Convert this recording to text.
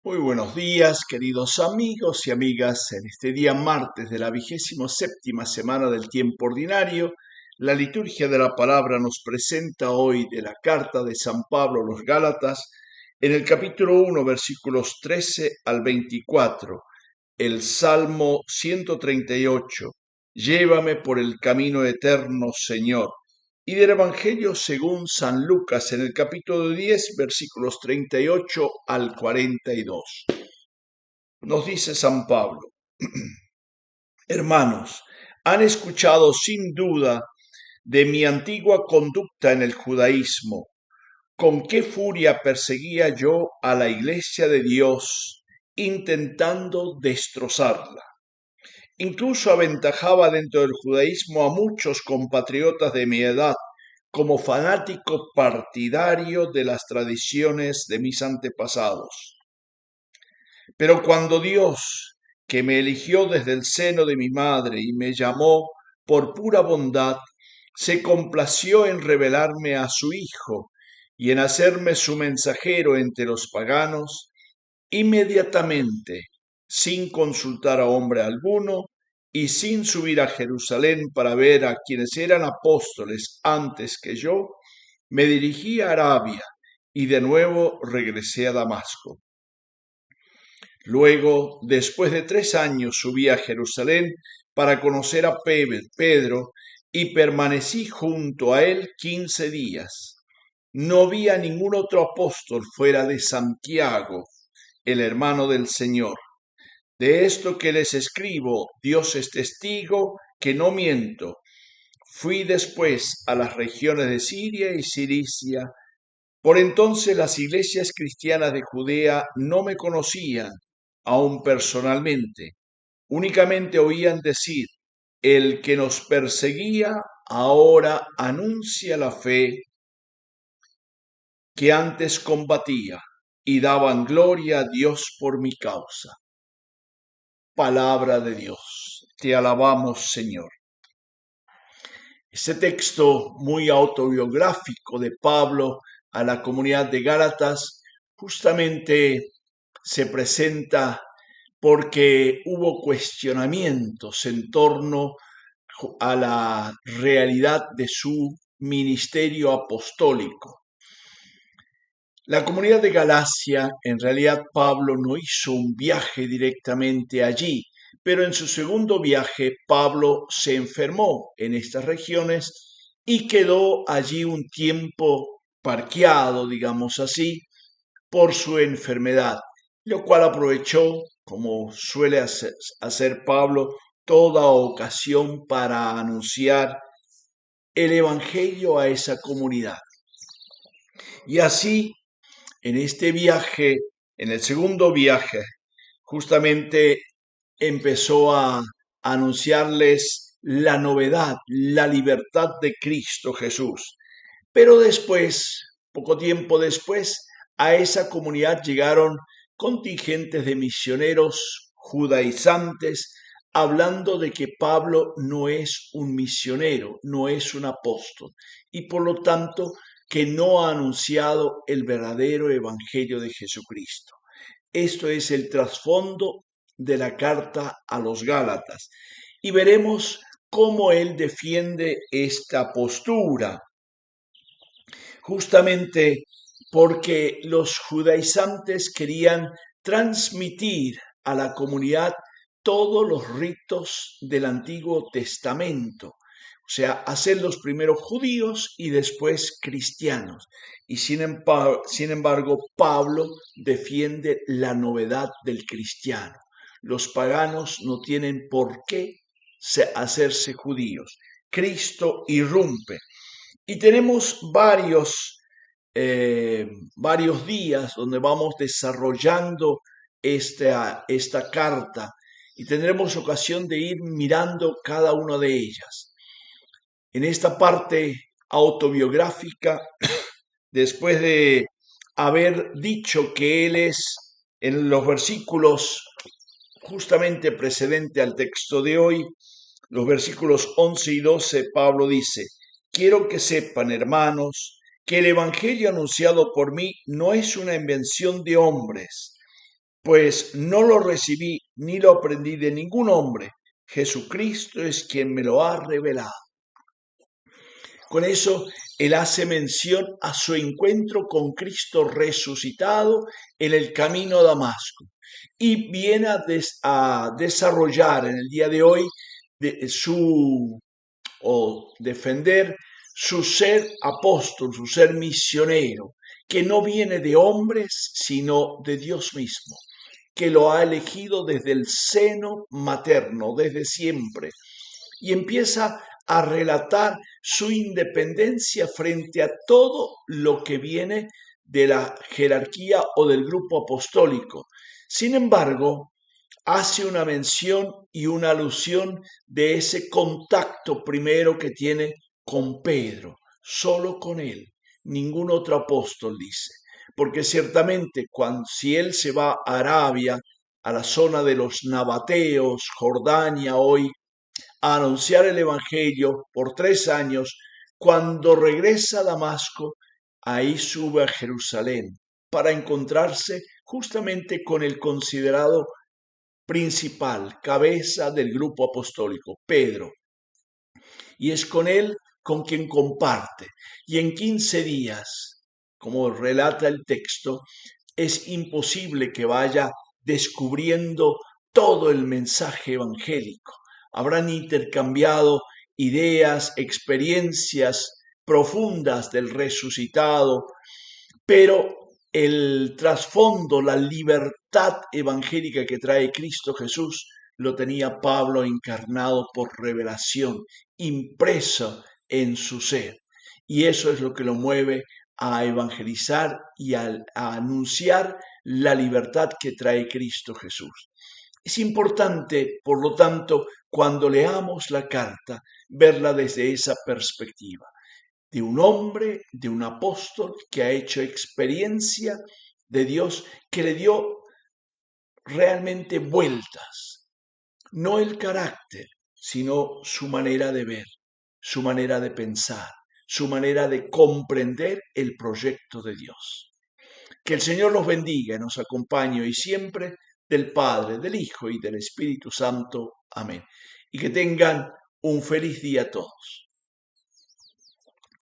Muy buenos días, queridos amigos y amigas. En este día martes de la 27ª semana del tiempo ordinario, la liturgia de la palabra nos presenta hoy de la carta de San Pablo a los Gálatas, en el capítulo 1, versículos 13 al 24, el Salmo 138, Llévame por el camino eterno, Señor, y del Evangelio según San Lucas en el capítulo 10, versículos 38 al 42. Nos dice San Pablo: Hermanos, han escuchado sin duda de mi antigua conducta en el judaísmo, con qué furia perseguía yo a la iglesia de Dios, intentando destrozarla. Incluso aventajaba dentro del judaísmo a muchos compatriotas de mi edad como fanático partidario de las tradiciones de mis antepasados. Pero cuando Dios, que me eligió desde el seno de mi madre y me llamó por pura bondad, se complació en revelarme a su Hijo y en hacerme su mensajero entre los paganos, inmediatamente, sin consultar a hombre alguno y sin subir a Jerusalén para ver a quienes eran apóstoles antes que yo, me dirigí a Arabia y de nuevo regresé a Damasco. Luego, después de 3 años, subí a Jerusalén para conocer a Pedro y permanecí junto a él 15 días. No vi a ningún otro apóstol fuera de Santiago, el hermano del Señor. De esto que les escribo, Dios es testigo que no miento. Fui después a las regiones de Siria y Cilicia. Por entonces las iglesias cristianas de Judea no me conocían, aún personalmente. Únicamente oían decir: el que nos perseguía ahora anuncia la fe que antes combatía, y daban gloria a Dios por mi causa. Palabra de Dios. Te alabamos, Señor. Este texto muy autobiográfico de Pablo a la comunidad de Gálatas justamente se presenta porque hubo cuestionamientos en torno a la realidad de su ministerio apostólico. La comunidad de Galacia, en realidad Pablo no hizo un viaje directamente allí, pero en su segundo viaje Pablo se enfermó en estas regiones y quedó allí un tiempo parqueado, digamos así, por su enfermedad, lo cual aprovechó, como suele hacer Pablo, toda ocasión para anunciar el Evangelio a esa comunidad. Y así, en este viaje, en el segundo viaje, justamente empezó a anunciarles la novedad, la libertad de Cristo Jesús. Pero después, poco tiempo después, a esa comunidad llegaron contingentes de misioneros judaizantes hablando de que Pablo no es un misionero, no es un apóstol y por lo tanto que no ha anunciado el verdadero evangelio de Jesucristo. Esto es el trasfondo de la carta a los Gálatas y veremos cómo él defiende esta postura. Justamente porque los judaizantes querían transmitir a la comunidad todos los ritos del Antiguo Testamento, o sea, hacerlos primero judíos y después cristianos. Y sin embargo, Pablo defiende la novedad del cristiano. Los paganos no tienen por qué hacerse judíos. Cristo irrumpe. Y tenemos varios días donde vamos desarrollando esta carta y tendremos ocasión de ir mirando cada una de ellas. En esta parte autobiográfica, después de haber dicho que él es, en los versículos justamente precedente al texto de hoy, los versículos 11 y 12, Pablo dice: quiero que sepan, hermanos, que el evangelio anunciado por mí no es una invención de hombres, pues no lo recibí ni lo aprendí de ningún hombre. Jesucristo es quien me lo ha revelado. Con eso, él hace mención a su encuentro con Cristo resucitado en el camino a Damasco y viene a desarrollar en el día de hoy defender su ser apóstol, su ser misionero, que no viene de hombres, sino de Dios mismo, que lo ha elegido desde el seno materno, desde siempre, y empieza a relatar su independencia frente a todo lo que viene de la jerarquía o del grupo apostólico. Sin embargo, hace una mención y una alusión de ese contacto primero que tiene con Pedro, solo con él, ningún otro apóstol dice, porque ciertamente si él se va a Arabia, a la zona de los nabateos, Jordania hoy, a anunciar el Evangelio por 3 años, cuando regresa a Damasco, ahí sube a Jerusalén para encontrarse justamente con el considerado principal, cabeza del grupo apostólico, Pedro. Y es con él con quien comparte. Y en 15 días, como relata el texto, es imposible que vaya descubriendo todo el mensaje evangélico. Habrán intercambiado ideas, experiencias profundas del resucitado, pero el trasfondo, la libertad evangélica que trae Cristo Jesús, lo tenía Pablo encarnado por revelación, impreso en su ser. Y eso es lo que lo mueve a evangelizar y a anunciar la libertad que trae Cristo Jesús. Es importante, por lo tanto, cuando leamos la carta, verla desde esa perspectiva de un hombre, de un apóstol que ha hecho experiencia de Dios, que le dio realmente vueltas, no el carácter, sino su manera de ver, su manera de pensar, su manera de comprender el proyecto de Dios. Que el Señor los bendiga y nos acompañe hoy siempre, del Padre, del Hijo y del Espíritu Santo. Amén. Y que tengan un feliz día a todos.